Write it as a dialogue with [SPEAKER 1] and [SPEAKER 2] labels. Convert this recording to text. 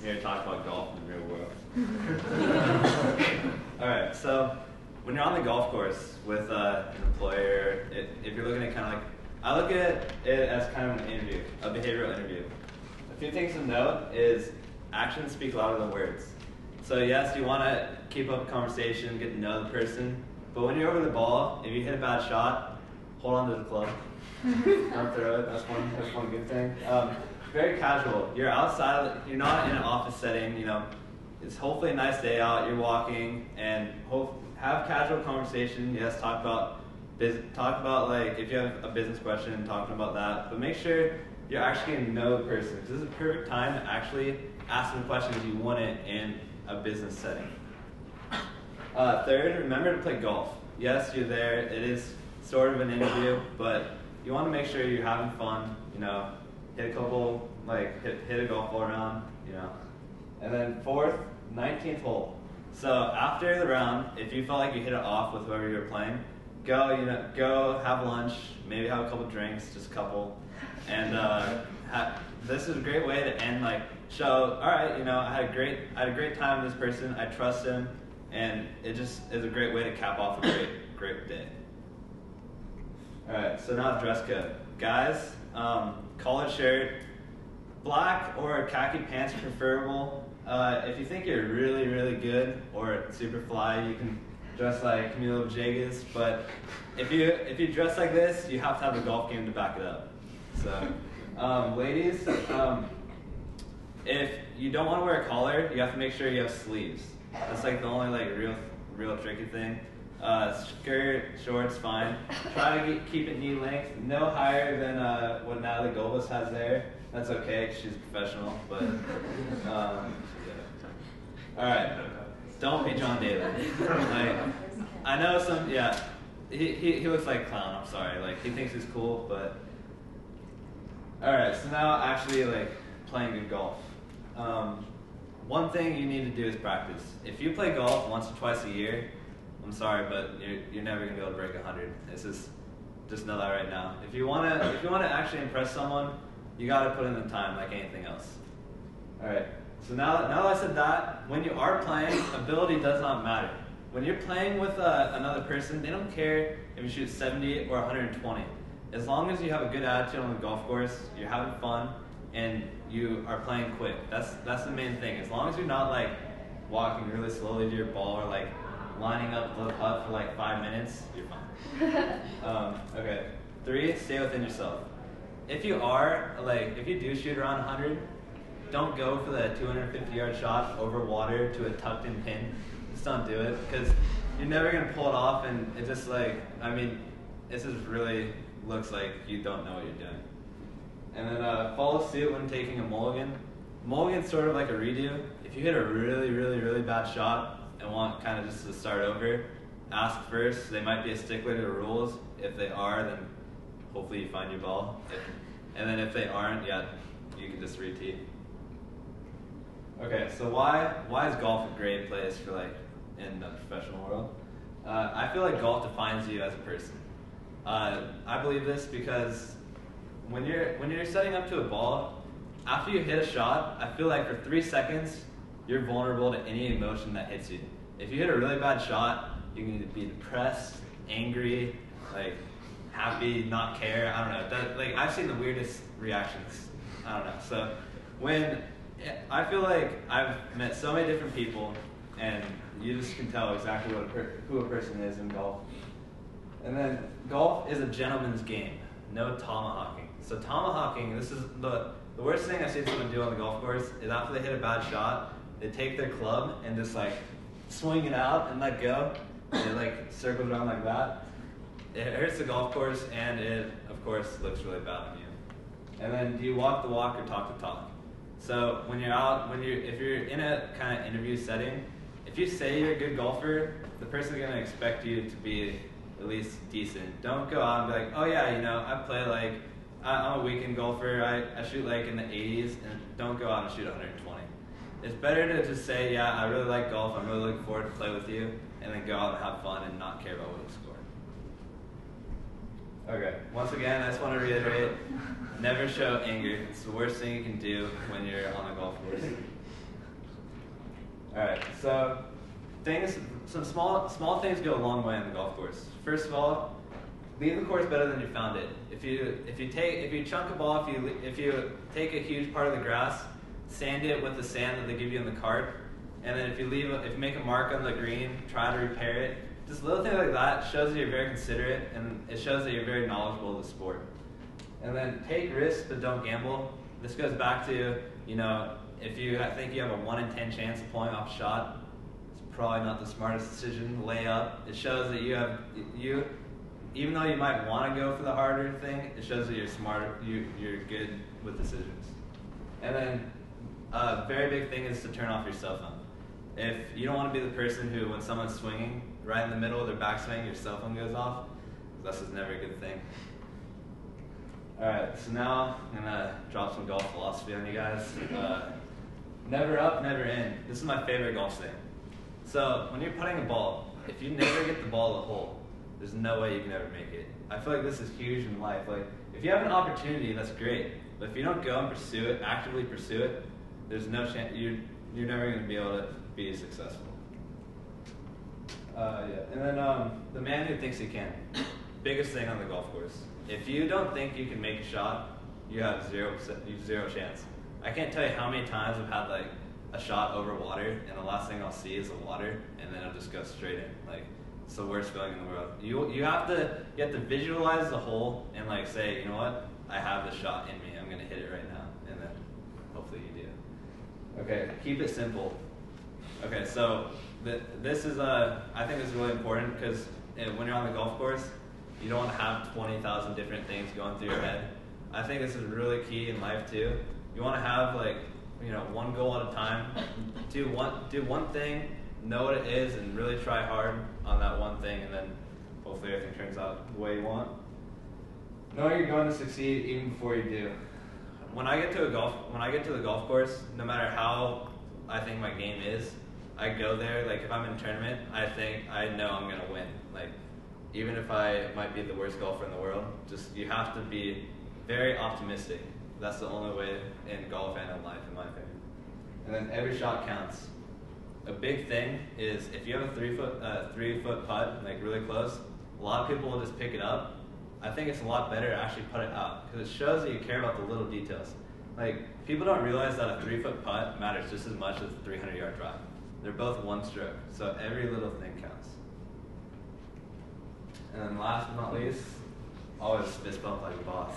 [SPEAKER 1] here to talk about golf in the real world. All right, so when you're on the golf course with an employer, if you're looking at kind of like, I look at it as kind of an interview, a behavioral interview. A few things to note is actions speak louder than words. So yes, you want to keep up a conversation, get to know the person, but when you're over the ball, if you hit a bad shot, hold on to the club. Don't throw it. That's one good thing. Very casual. You're outside. You're not in an office setting. You know, it's hopefully a nice day out. You're walking and have casual conversation. Yes, talk about like if you have a business question, talking about that. But make sure you're actually getting to know the person. This is a perfect time to actually ask them questions you wouldn't in a business setting. Third, remember to play golf. Yes, you're there. It is sort of an interview, but you want to make sure you're having fun. You know, hit a couple, like hit a golf ball around. You know, and then fourth, 19th hole. So after the round, if you felt like you hit it off with whoever you were playing, go have lunch, maybe have a couple drinks, just a couple, and this is a great way to end. Like, show, all right, you know, I had a great time with this person. I trust him, and it just is a great way to cap off a great day. All right, so now dress code, guys. Collared shirt, black or khaki pants are preferable. If you think you're really, really good or super fly, you can dress like Camilo Villegas. But if you dress like this, you have to have a golf game to back it up. So, ladies, if you don't want to wear a collar, you have to make sure you have sleeves. That's like the only like real tricky thing. Skirt, shorts, fine. Try to keep it knee length, no higher than what Natalie Golbus has there. That's okay, she's professional, but yeah. All right, don't be John Daly. Like, I know some, yeah, he looks like a clown, I'm sorry. Like, he thinks he's cool, but. All right, so now actually like playing good golf. One thing you need to do is practice. If you play golf once or twice a year, I'm sorry, but you're never gonna be able to break 100. This is just know that right now. If you wanna actually impress someone, you gotta put in the time like anything else. All right. So now that I said that, when you are playing, ability does not matter. When you're playing with another person, they don't care if you shoot 70 or 120. As long as you have a good attitude on the golf course, you're having fun, and you are playing quick. That's the main thing. As long as you're not like walking really slowly to your ball or like lining up the putt for like 5 minutes, you're fine. Okay. 3, stay within yourself. If you do shoot around 100, don't go for the 250-yard shot over water to a tucked-in pin. Just don't do it, because you're never gonna pull it off, and it's just like, I mean, this just really looks like you don't know what you're doing. And then follow suit when taking a mulligan. Mulligan's sort of like a redo. If you hit a really, really, really bad shot and want kind of just to start over, ask first. They might be a stickler to the rules. If they are, then hopefully you find your ball. And then if they aren't, yeah, you can just re-tee. Okay, so why is golf a great place for like in the professional world? I feel like golf defines you as a person. I believe this because when you're setting up to a ball, after you hit a shot, I feel like for 3 seconds, you're vulnerable to any emotion that hits you. If you hit a really bad shot, you can either be depressed, angry, like happy, not care. I don't know. Like I've seen the weirdest reactions. I don't know. So I feel like I've met so many different people, and you just can tell exactly who a person is in golf. And then golf is a gentleman's game. No tomahawking. So tomahawking, this is the worst thing I've seen someone do on the golf course is after they hit a bad shot, they take their club and just like swing it out and let go. It like circles around like that. It hurts the golf course, and it, of course, looks really bad on you. And then do you walk the walk or talk the talk? So when you're out, if you're in a kind of interview setting, if you say you're a good golfer, the person's gonna expect you to be at least decent. Don't go out and be like, oh yeah, you know, I play like, I'm a weekend golfer, I shoot like in the 80s, and don't go out and shoot 120. It's better to just say, yeah, I really like golf, I'm really looking forward to play with you, and then go out and have fun and not care about what you score. Okay, once again, I just want to reiterate, never show anger. It's the worst thing you can do when you're on a golf course. All right, so some small things go a long way on the golf course. First of all, leave the course better than you found it. If you chunk a ball, if you take a huge part of the grass, sand it with the sand that they give you in the cart, and then if you make a mark on the green, try to repair it. Just little things like that shows that you're very considerate, and it shows that you're very knowledgeable of the sport. And then take risks, but don't gamble. This goes back to, if you think you have a 1 in 10 chance of pulling off a shot, it's probably not the smartest decision. Lay up. It shows that even though you might want to go for the harder thing, it shows that you're smart. You're good with decisions. And then a very big thing is to turn off your cell phone. If you don't want to be the person who, when someone's swinging, right in the middle of their backswing, your cell phone goes off, this is never a good thing. Alright, so now I'm going to drop some golf philosophy on you guys. Never up, never in. This is my favorite golf thing. So when you're putting a ball, if you never get the ball to the hole, there's no way you can ever make it. I feel like this is huge in life. Like, if you have an opportunity, that's great. But if you don't go and pursue it, actively pursue it, there's no chance, you're never going to be able to be successful. And then the man who thinks he can. Biggest thing on the golf course. If you don't think you can make a shot, you have zero chance. I can't tell you how many times I've had like a shot over water, and the last thing I'll see is the water, and then it'll just go straight in. Like, it's the worst feeling in the world. You have to visualize the hole and like say, you know what, I have the shot in me. I'm gonna hit it right now, and then hopefully you do. Okay, keep it simple. Okay, so this is I think this is really important because when you're on the golf course, you don't want to have 20,000 different things going through your head. I think this is really key in life too. You want to have one goal at a time. Do one thing, know what it is, and really try hard on that one thing, and then hopefully everything turns out the way you want. Know you're going to succeed even before you do. When I get to the golf course, no matter how I think my game is, I go there. Like if I'm in a tournament, I know I'm gonna win. Like even if I might be the worst golfer in the world, you have to be very optimistic. That's the only way in golf and in life, in my opinion. And then every shot counts. A big thing is if you have a 3-foot putt, like really close, a lot of people will just pick it up. I think it's a lot better to actually put it out because it shows that you care about the little details. Like people don't realize that a 3-foot putt matters just as much as a 300-yard drive. They're both one stroke, so every little thing counts. And then last but not least, always fist bump like a boss.